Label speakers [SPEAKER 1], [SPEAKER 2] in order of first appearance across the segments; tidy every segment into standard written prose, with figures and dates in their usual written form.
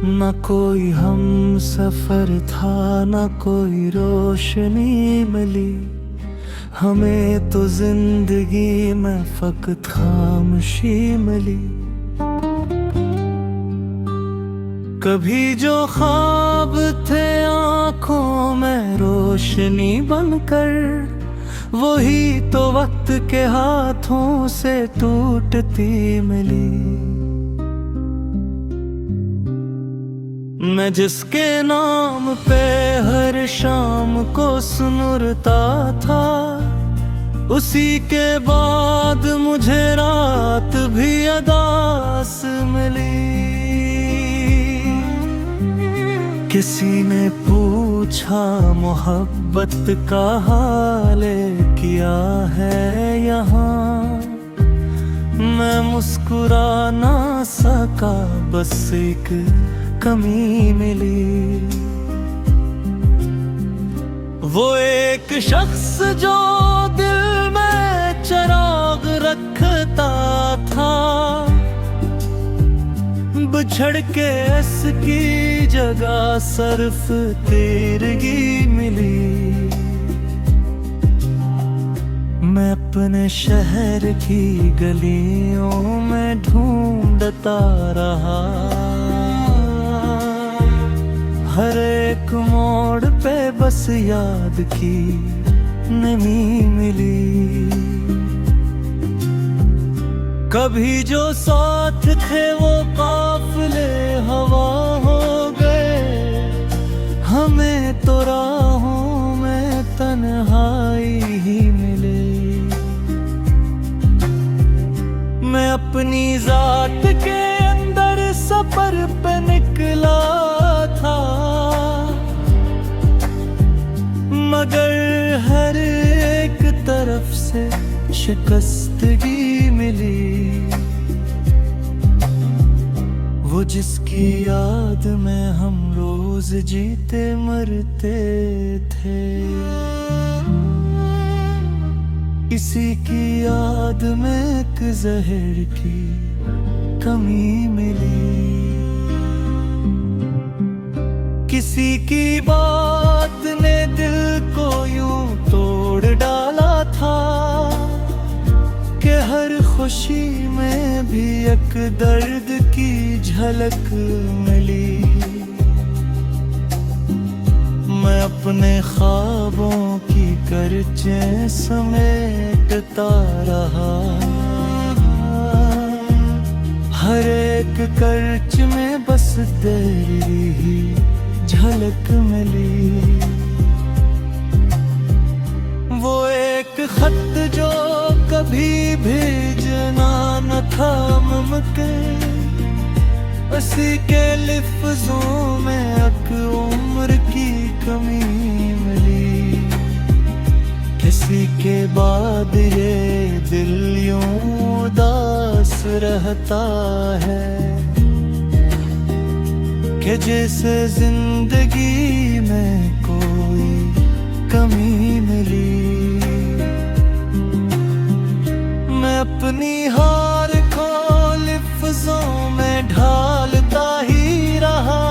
[SPEAKER 1] न कोई हम सफर था, न कोई रोशनी मिली। हमें तो जिंदगी में फकत खामोशी मिली। कभी जो ख्वाब थे आंखों में रोशनी बनकर, वही तो वक्त के हाथों से टूटती मिली। मैं जिसके नाम पे हर शाम को सुनुरता था, उसी के बाद मुझे रात भी अदास मिली। किसी ने पूछा मोहब्बत का हाल क्या है यहाँ, मैं मुस्कुरा ना सका, बस एक कमी मिली। वो एक शख्स जो दिल में चिराग रखता था, बिछड़ के इसकी जगह सिर्फ तेरगी मिली। मैं अपने शहर की गलियों में ढूंढता रहा, हर एक मोड़ पे बस याद की नमी मिली। कभी जो साथ थे वो काफिले हवा हो गए, हमें तो राहों में तन्हाई ही मिली। मैं अपनी जात के अंदर सफर पे निकला था, मगर हर एक तरफ से शिकस्तगी मिली। वो जिसकी याद में हम रोज जीते मरते थे, इसी की याद में एक जहर की कमी मिली। किसी की बात ने दिल को यूं तोड़ डाला था, कि हर खुशी में भी एक दर्द की झलक मिली। मैं अपने ख्वाबों की करचें समेटता रहा, हर एक करच में बस तेरी ही झलक मिली। वो एक खत जो कभी भेजना न था मुमकिन, उसी के लिफ्ज़ों में एक उम्र की कमी मिली। किसी के बाद ये दिल यूं उदास रहता है, कि जैसे जिंदगी में कोई कमी मिली। मैं अपनी हार को लिफ्ज़ों में ढालता ही रहा,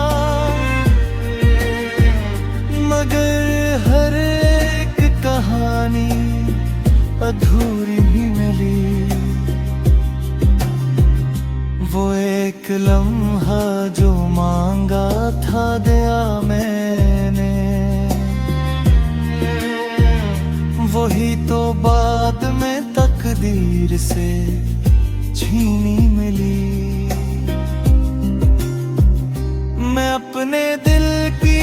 [SPEAKER 1] मगर हर एक कहानी अधूरी ही मिली। वो एक लम्हा जो मांगा था दिया मैंने, वही तो बाद में तकदीर से छीनी मिली। मैं अपने दिल की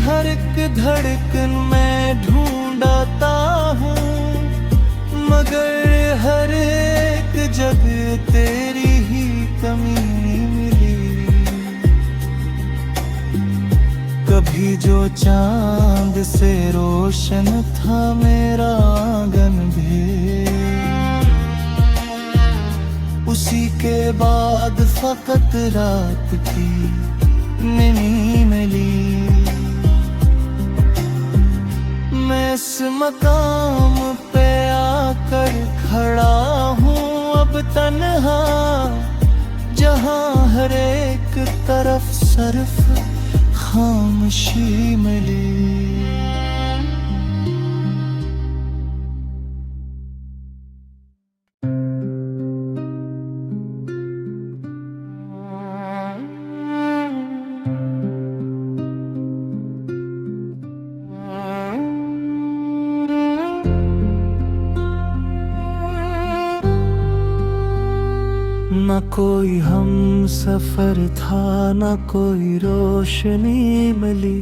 [SPEAKER 1] हर एक धड़कन में ढूंढता हूँ, मगर हर एक जगह तेरी ही कमी मिली। कभी जो चांद से रोशन था मेरा आंगन भी, उसी के बाद फकत रात की नमी मिली। मैं इस मकाम पे आकर खड़ा हूँ अब तन्हा, जहाँ हर एक तरफ सिर्फ खामोशी मिली। न कोई हम सफर था, न कोई रोशनी मिली,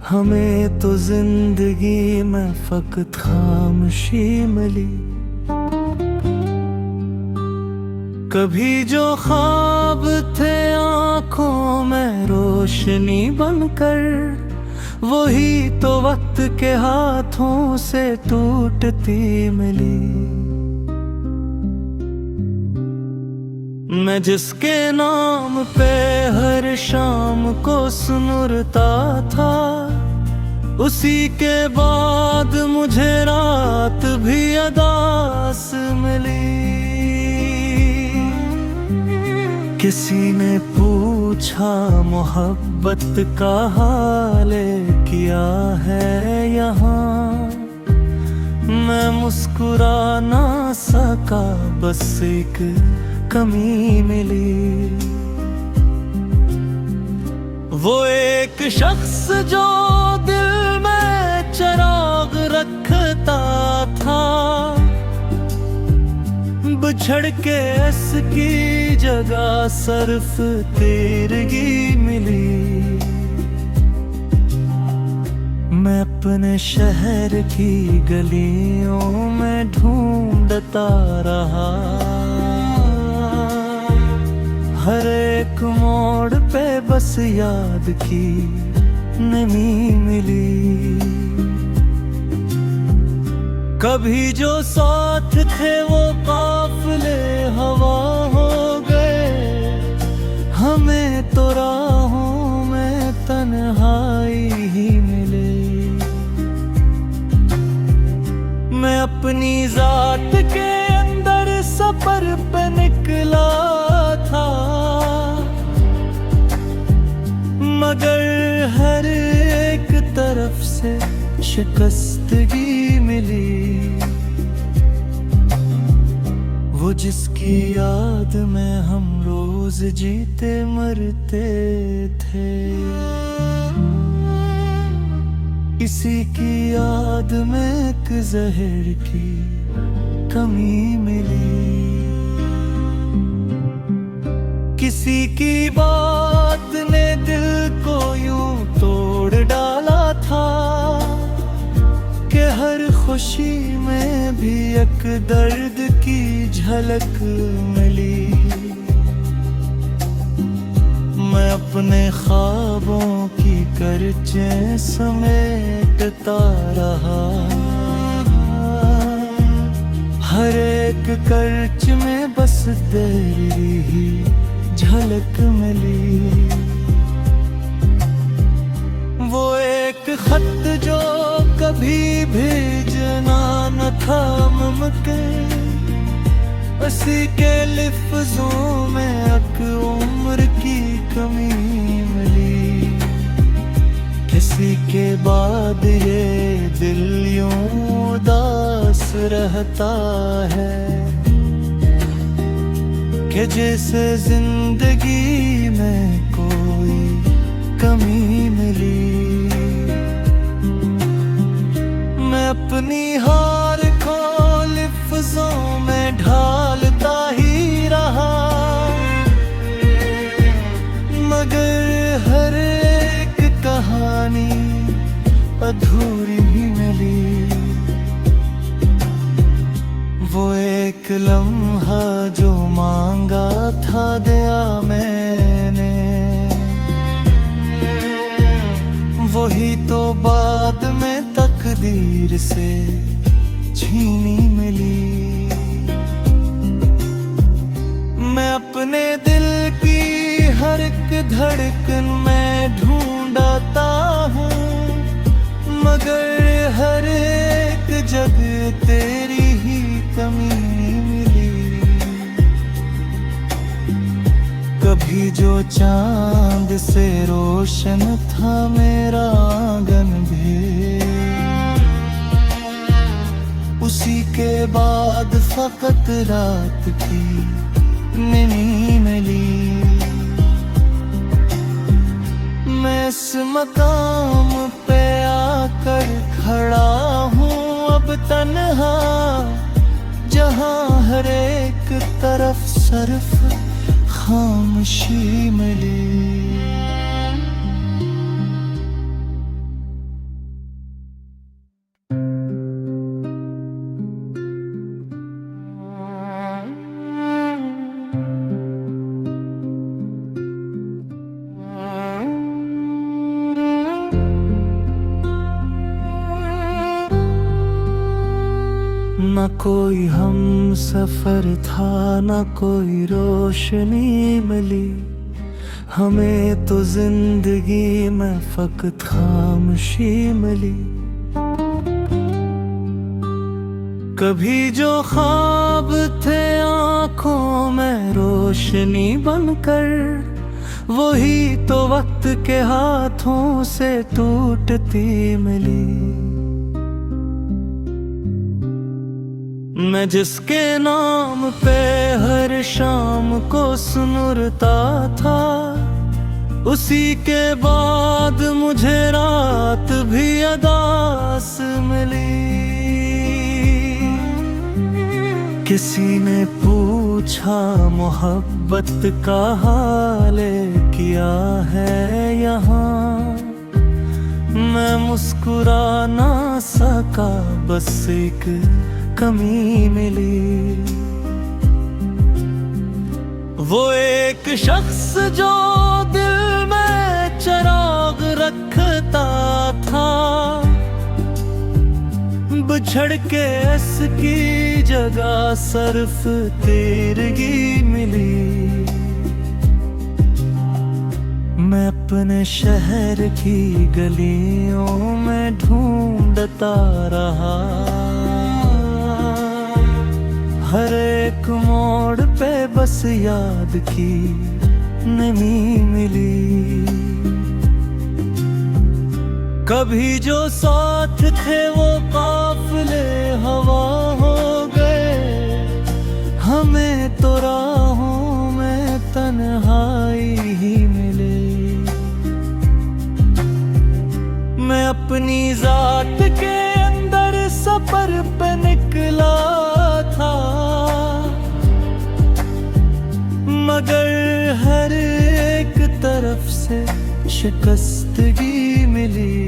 [SPEAKER 1] हमें तो जिंदगी में फकत खामोशी मिली। कभी जो ख्वाब थे आंखों में रोशनी बनकर, वही तो वक्त के हाथों से टूटती मिली। मैं जिसके नाम पे हर शाम को सुनुरता था, उसी के बाद मुझे रात भी अदास मिली। किसी ने पूछा मोहब्बत का हाल क्या है यहाँ, मैं मुस्कुरा ना सका, बस एक कमी मिली। वो एक शख्स जो दिल में चिराग रखता था, बिछड़ के इसकी जगह सिर्फ तेरगी मिली। मैं अपने शहर की गलियों में ढूंढता रहा, हर एक मोड़ पे बस याद की नमी मिली। कभी जो साथ थे वो काफिले हवा हो गए, हमें तो राहों में तन्हाई ही मिली। मैं अपनी जात के अंदर सफर पे निकला था, मगर हर एक तरफ से शिकस्तगी मिली। वो जिसकी याद में हम रोज जीते मरते थे, किसी की याद में एक जहर की कमी मिली। किसी की बात ने दिल को यूं तोड़ डाला था, कि हर खुशी में भी एक दर्द की झलक मिली। मैं अपने ख्वाबों की करचें समेटता रहा, हर एक करच में बस तेरी ही झलक मिली। वो एक खत जो कभी भेजना न था मुमकिन, उसी के लिफ्ज़ों में एक उम्र की कमी मिली। किसी के बाद ये दिल यूं उदास रहता है, कि जैसे जिंदगी में कोई कमी मिली। मैं अपनी हार को लिफ्ज़ों में ढालता ही रहा, मगर हर एक कहानी अधूरी ही मिली। वो एक लम्हा जो मांगा था दिया मैंने, वही तो बाद में तकदीर से छीनी मिली। मैं अपने दिल की हर एक धड़कन में ढूंढता हूँ, मगर हर एक जगह तेरी ही कमी मिली। कभी जो चांद से रोशन था मेरा आंगन भी, उसी के बाद फकत रात की नींद मिली। मैं इस मकाम पे आकर खड़ा हूँ अब तन्हा, जहाँ हर एक तरफ सिर्फ खामोशी मिली। न कोई हम सफर था, न कोई रोशनी मिली, हमें तो जिंदगी में फकत खामोशी मिली। कभी जो ख्वाब थे आंखों में रोशनी बनकर, वही तो वक्त के हाथों से टूटती मिली। मैं जिसके नाम पे हर शाम को सुनुरता था, उसी के बाद मुझे रात भी अदास मिली। किसी ने पूछा मोहब्बत का हाल क्या है यहाँ, मैं मुस्कुरा ना सका, बस एक कमी मिली। वो एक शख्स जो दिल में चिराग रखता था, बिछड़ के इसकी जगह सिर्फ तेरगी मिली। मैं अपने शहर की गलियों में ढूंढता रहा, हर एक मोड़ पे बस याद की नमी मिली। कभी जो साथ थे वो काफिले हवा हो गए, हमें तो राहों में तन्हाई ही मिली। मैं अपनी जात के अंदर सफर पे निकला था, मगर हर एक तरफ से शिकस्तगी मिली।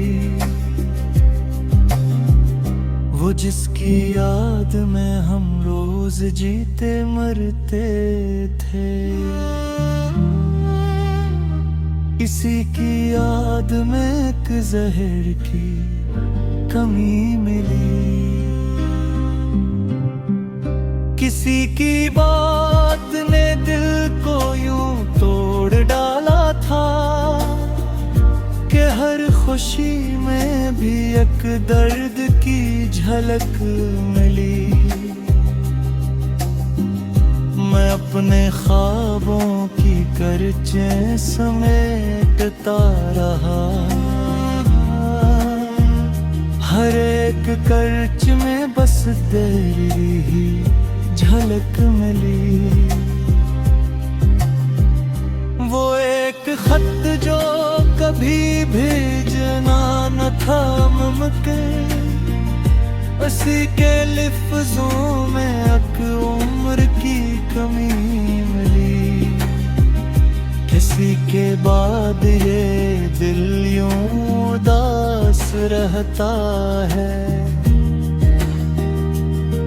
[SPEAKER 1] वो जिसकी याद में हम रोज जीते मरते थे, इसी की याद में एक जहर की कमी मिली। किसी की बात ने दिल को यूं तोड़ डाला था, कि हर खुशी में भी एक दर्द की झलक मिली। मैं अपने ख्वाबों की करचें समेटता रहा, हर एक करच में बस तेरी ही झलक मिली। वो एक खत जो कभी भेजना न था मुमकिन, उसी के लिफ्ज़ों में एक उम्र की कमी मिली। किसी के बाद ये दिल यूं उदास रहता है,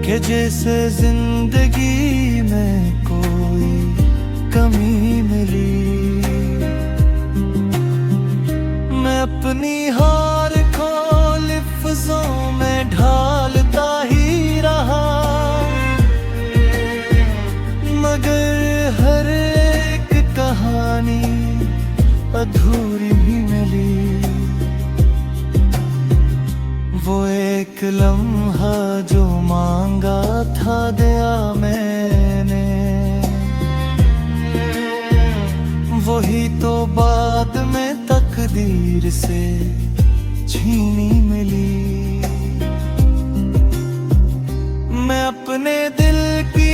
[SPEAKER 1] कि जैसे जिंदगी में कोई कमी मिली। मैं अपनी हार को लिफ्ज़ों में ढालता ही रहा, मगर हर एक कहानी अधूरी ही मिली। वो एक लम्हा जो मांगा था दिया मैंने, वही तो बाद में तकदीर से छीनी मिली। मैं अपने दिल की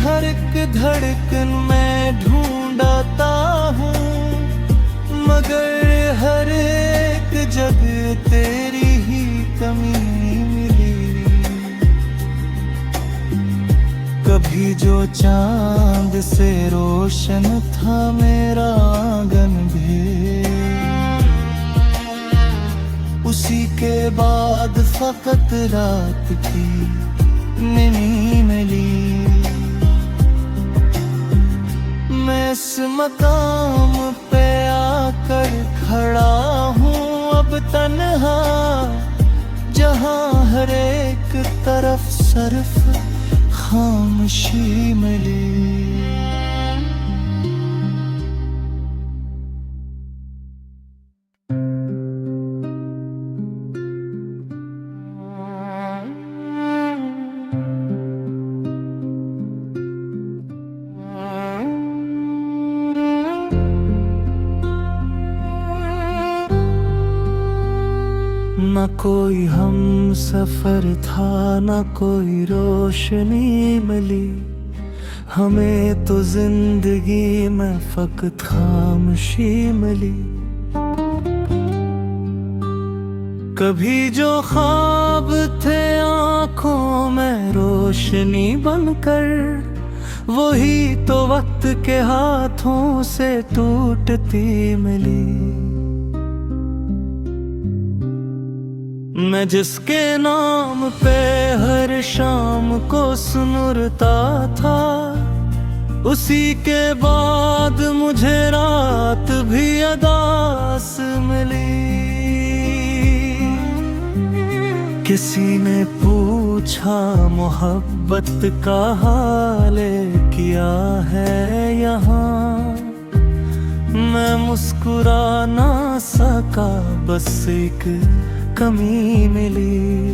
[SPEAKER 1] हर एक धड़कन में ढूंढता हूँ, मगर हर एक जगह तेरी ही कमी मिली। कभी जो चांद से रोशन था मेरा आंगन भी, उसी के बाद फकत रात की नींद मिली। मैं इस मकाम पे आकर खड़ा हूँ अब तन्हा, जहाँ हर एक तरफ सिर्फ खामोशी मिली। न कोई हम सफर था, न कोई रोशनी मिली, हमें तो जिंदगी में फकत खामोशी मिली। कभी जो ख्वाब थे आँखों में रोशनी बनकर, वही तो वक्त के हाथों से टूटती मिली। मैं जिसके नाम पे हर शाम को सुनता था, उसी के बाद मुझे रात भी अदास मिली। किसी ने पूछा मोहब्बत का हाल क्या है यहाँ, मैं मुस्कुरा ना सका, बस एक कमी मिली।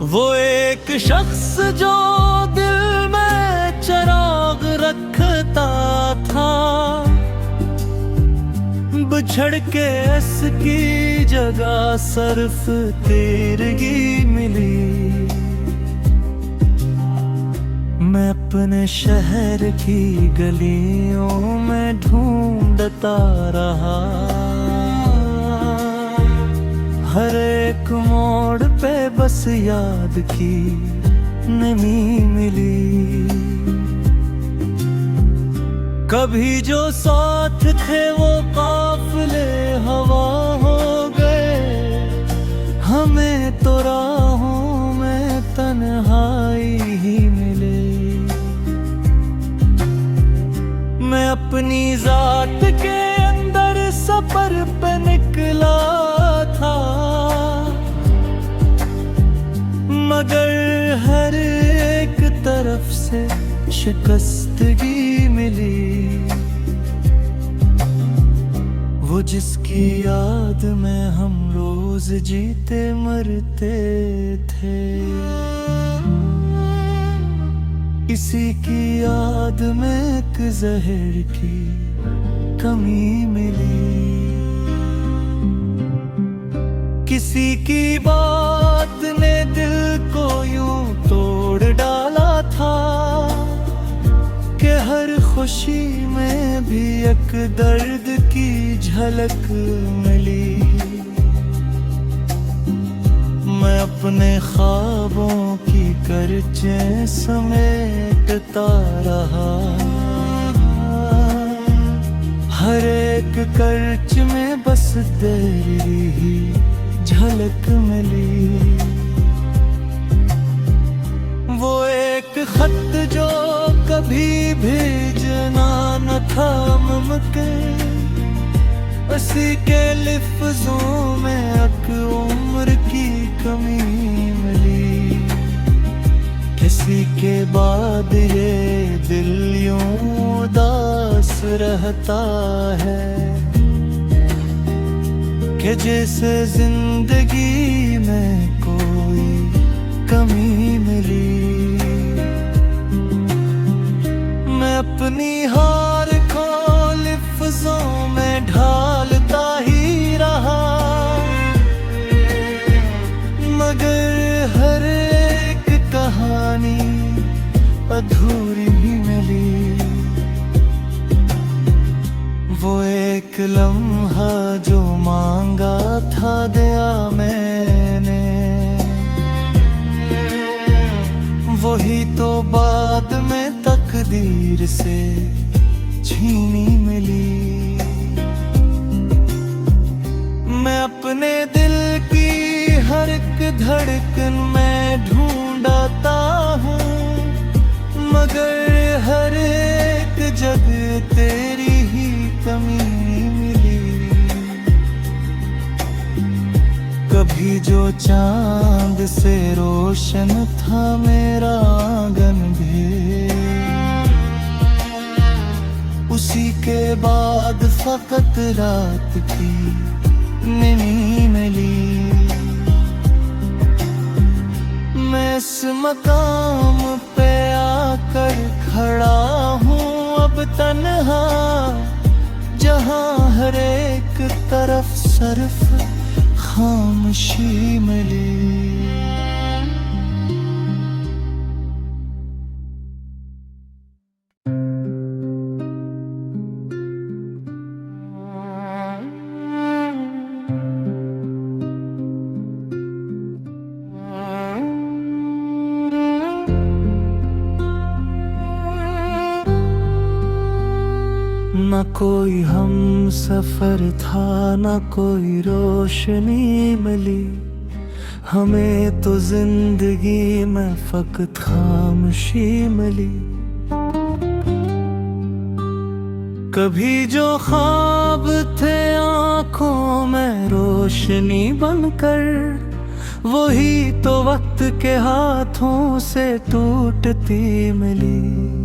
[SPEAKER 1] वो एक शख्स जो दिल में चिराग रखता था, बिछड़ के इसकी जगह सिर्फ तेरगी मिली। मैं अपने शहर की गलियों में ढूंढता रहा, हर एक मोड़ पे बस याद की नमी मिली। कभी जो साथ थे वो काफिले हवा हो गए, हमें तो राहों में तन्हाई ही मिले। मैं अपनी जात के अंदर सफर पे निकला था, मगर हर एक तरफ से शिकस्तगी मिली। वो जिसकी याद में हम रोज जीते मरते थे, इसी की याद में एक जहर की कमी मिली। किसी की बात ने दिल को यूं तोड़ डाला था, कि हर खुशी में भी एक दर्द की झलक मिली। मैं अपने ख्वाबों की करचें समेटता रहा, हर एक करच में बस तेरी ही झलक मिली। वो एक खत जो कभी भेजना न था मुमकिन, उसी के लिफ्ज़ों में एक उम्र की कमी मिली। किसी के बाद ये दिल यूं उदास रहता है, कि जैसे जिंदगी में कोई कमी मिली। मैं अपनी हार को लफ्ज़ों में ढालता ही रहा, मगर हर एक कहानी अधूरी ही मिली। वो एक लम्हा जो मांगा था दिया मैंने, वही तो बाद में तकदीर से छीनी मिली। मैं अपने दिल की हर एक धड़कन में ढूंढता हूँ, मगर हर एक जगह तेरी ही कमी मिली। कभी जो चांद से रोशन था मेरा आंगन भी, उसी के बाद फकत रात की नींद मिली। मैं इस मकाम पे आकर खड़ा हूँ अब तन्हा, जहाँ हर एक तरफ सिर्फ खामोशी मिली। न कोई हम सफर था, न कोई रोशनी मिली, हमें तो जिंदगी में फकत खामोशी मिली। कभी जो ख्वाब थे आंखों में रोशनी बनकर, वही तो वक्त के हाथों से टूटती मिली।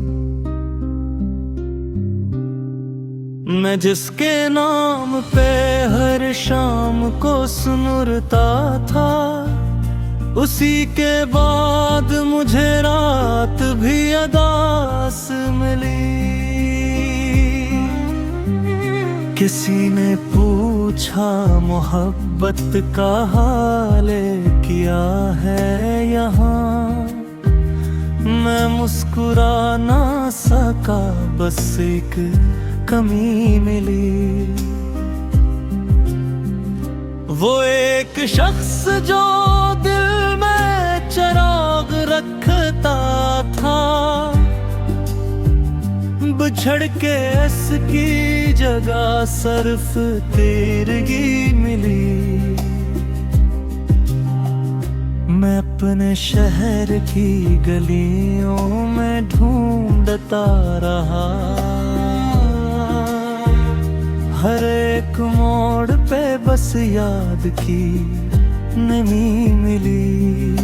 [SPEAKER 1] मैं जिसके नाम पे हर शाम को सुनुरता था, उसी के बाद मुझे रात भी अदास मिली। किसी ने पूछा मोहब्बत का हाल किया है यहाँ, मैं मुस्कुरा ना सका, बस एक कमी मिली। वो एक शख्स जो दिल में चिराग रखता था, बिछड़ के इसकी जगह सिर्फ तेरगी मिली। मैं अपने शहर की गलियों में ढूंढता रहा, हर एक मोड़ पे बस याद की नमी मिली।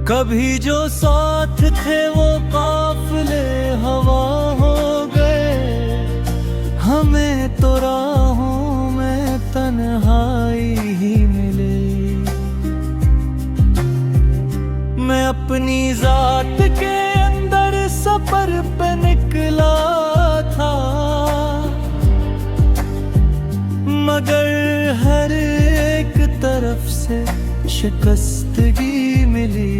[SPEAKER 1] कभी जो साथ थे वो काफिले हवा हो गए, हमें तो राहों में तन्हाई ही मिली। मैं अपनी जात के अंदर सफर पे निकला था, मगर हर एक तरफ से शिकस्तगी मिली।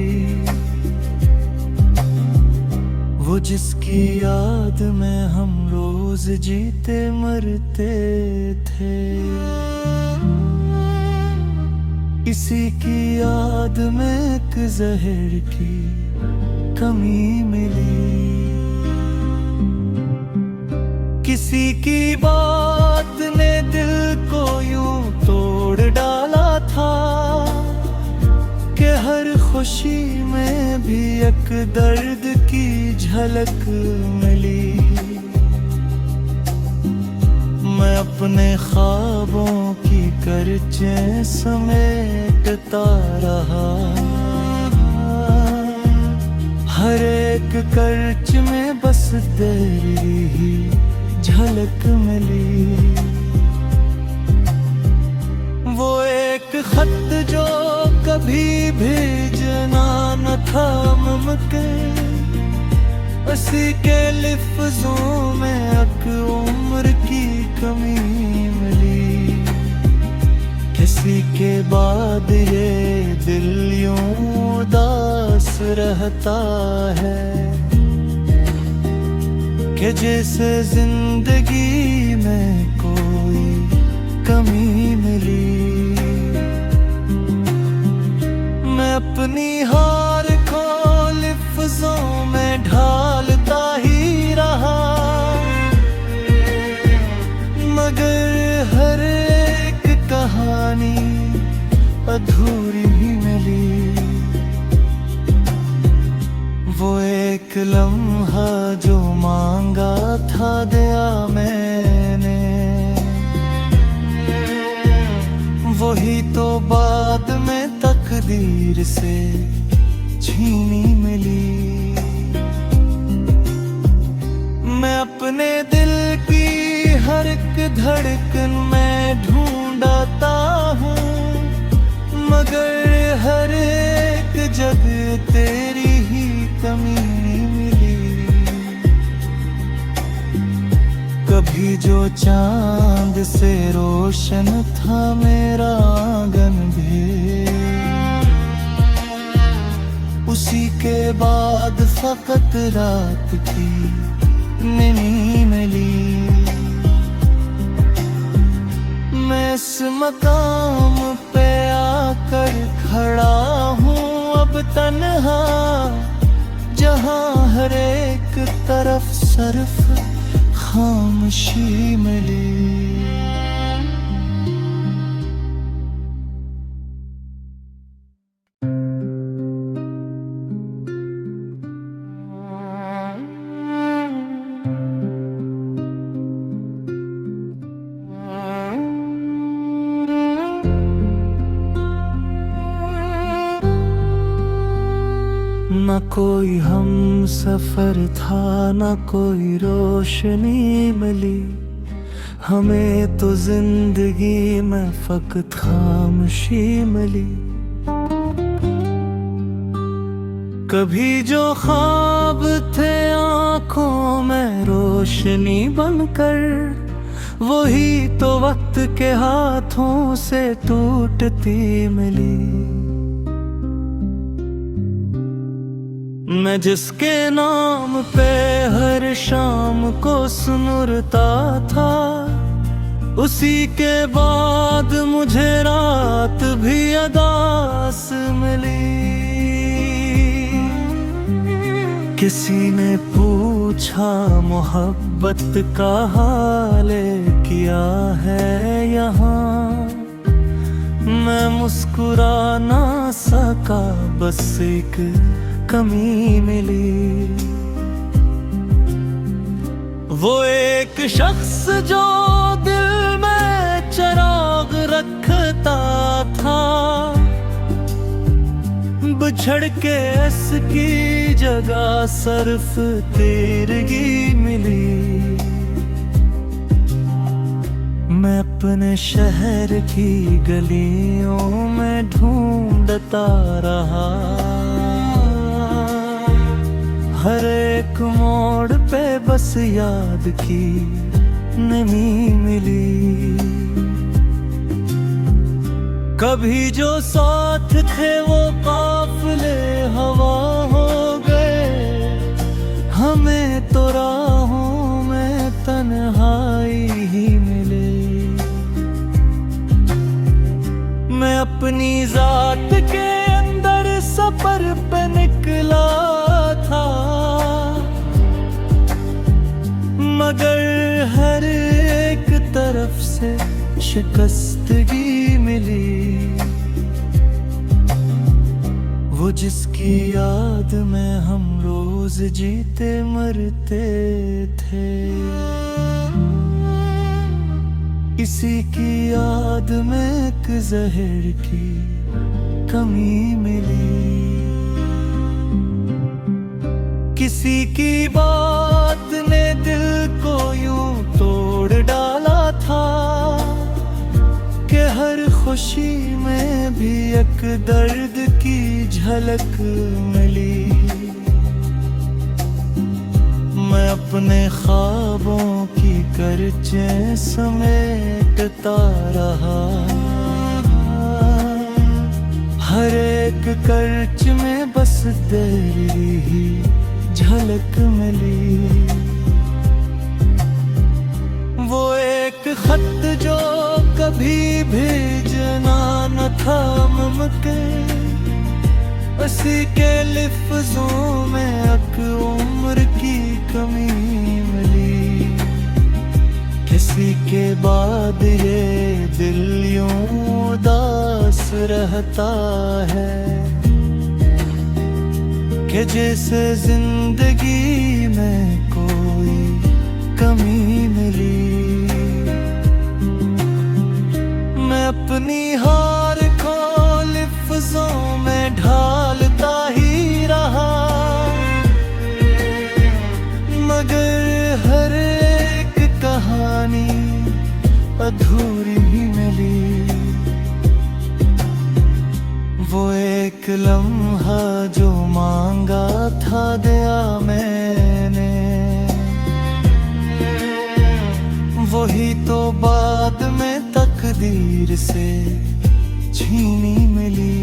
[SPEAKER 1] वो जिसकी याद में हम रोज जीते मरते थे, किसी की याद में एक जहर की कमी मिली। किसी की बात ने दिल को यूं तोड़ डाला था, कि हर खुशी में भी एक दर्द की झलक मिली। मैं अपने ख्वाबों की करचें समेटता रहा, हर एक करच में बस तेरी ही झलक मिली। वो एक खत जो कभी भेजना न था मुमकिन, उसी के लिफ्ज़ों में अक उम्र की कमी मिली। किसी के बाद ये दिल यूं उदास रहता है कि जैसे जिंदगी में कोई कमी मिली। मैं अपनी हार को लिफ्ज़ों में ढालता ही रहा, मगर हर एक कहानी अधूरी ही मिली। वो एक लम्हा जो मांगा था दिया मैंने, वही तो बाद में तकदीर से छीनी मिली। मैं अपने दिल की हर एक धड़कन में ढूंढता हूँ, मगर हर एक जगह तेरी ही कमी मिली। कभी जो चांद से रोशन था मेरा आंगन भी, उसी के बाद फकत रात की नींद मिली। मैं इस मकाम पे आकर खड़ा हूँ अब तन्हा, जहाँ हर एक तरफ सिर्फ खामोशी मिली। न कोई हम सफर था, न कोई रोशनी मिली, हमें तो जिंदगी में फकत खामोशी मिली। कभी जो ख्वाब थे आँखों में रोशनी बनकर, वही तो वक्त के हाथों से टूटती मिली। मैं जिसके नाम पे हर शाम को सुनुरता था, उसी के बाद मुझे रात भी अदास मिली। किसी ने पूछा मोहब्बत का हाल क्या है यहाँ, मैं मुस्कुरा ना सका, बस एक कमी मिली। वो एक शख्स जो दिल में चिराग रखता था, बिछड़ के इसकी जगह सिर्फ तेरगी मिली। मैं अपने शहर की गलियों में ढूंढता रहा, हर एक मोड़ पे बस याद की नमी मिली। कभी जो साथ थे वो काफिले हवा हो गए, हमें तो राहों में तन्हाई ही मिली। मैं अपनी जात के अंदर सफर पे निकला था, मगर हर एक तरफ से शिकस्तगी मिली। वो जिसकी याद में हम रोज जीते मरते थे, इसी की याद में एक जहर की कमी मिली। किसी की बात ने दिल को यूं तोड़ डाला था कि हर खुशी में भी एक दर्द की झलक मिली। अपने ख्वाबों की करचें समेटता रहा। हर एक करच में बस तेरी ही झलक मिली। वो एक खत जो कभी भेजना न था मुमकिन, उसी के लिफ्ज़ों में एक उम्र की कमी मिली। किसी के बाद ये दिल यूं उदास रहता है कि जैसे जिंदगी में कोई कमी मिली। मैं अपनी हार को लिफ्ज़ों में ढालता ही रहा, मगर हर एक कहानी अधूरी ही मिली। वो एक लम्हा जो मांगा था दिया मैंने, वही तो बाद में तकदीर से छीनी मिली।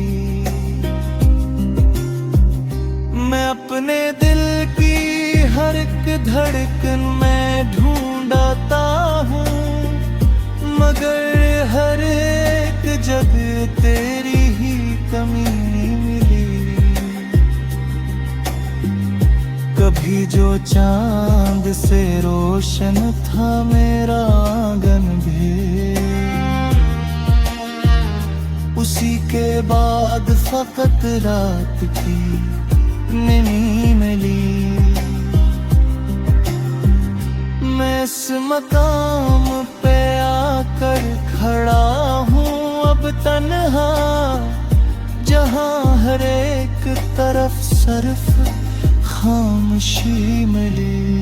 [SPEAKER 1] मैं अपने दिल की हर एक धड़कन में ढूंढता हूँ, मगर हर एक जगह तेरी ही कमी मिली। कभी जो चांद से रोशन था मेरा आंगन भी, उसी के बाद फकत रात की नींद मिली। मैं इस मकाम पे आकर खड़ा हूँ अब तन्हा, जहाँ हर एक तरफ सिर्फ खामोशी मिली।